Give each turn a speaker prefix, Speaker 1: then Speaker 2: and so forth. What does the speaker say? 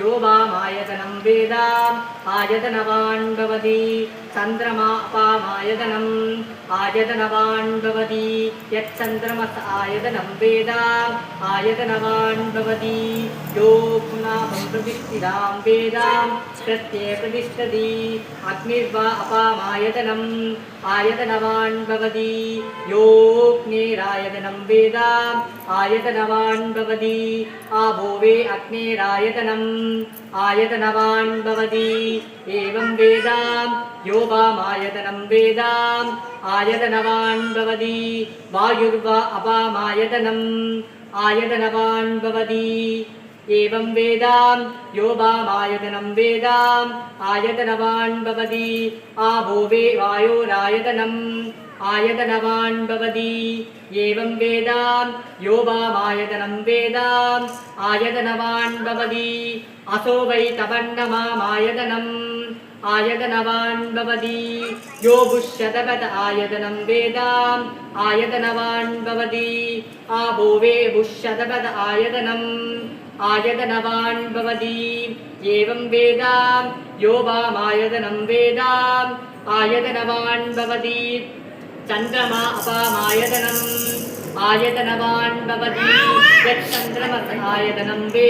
Speaker 1: यो वामायतनं वेद आयतनवान् भवति चन्द्रमा अपामायतनम् आयतनवान् भवति यच्चन्द्रमस आयतनं वेद आयतनवान् भवति यो पुनाहं प्रतिष्ठितां वेद प्रत्येकतिष्ठति अग्निर्वा अपामायतनम् आयतनवान् भवति योऽग्निरायतनं वेद आयतनवान् भवति आभो वे अग्निरायतनम् आयतनवान् भवति एवं वेद यो वामायतनं वेद आयतनवान् भवति वायुर्वा अपामायतनम् आयतनवान् भवति एवं वेद यो वामायतनं वेद आयतनवान् भवति आभो वे वायोरायतनम् आयतनवान् भवति एवं वेद यो वामायतनं वेद आयतनवान् भवति असो वै तपन्नमायतनम् आयतनवान् भवति यो बुष्यतपत आयतनं वेद आयतनवान् भवति आभो वे बुष्यतपत आयतनम् आयतनवान् भवति एवं वेद यो वामायतनं वेद आयतनवान् भवति चन्द्रमा अपामायतनम् आयतनवान् भवति यच्चन्द्रमस आयतनं वेद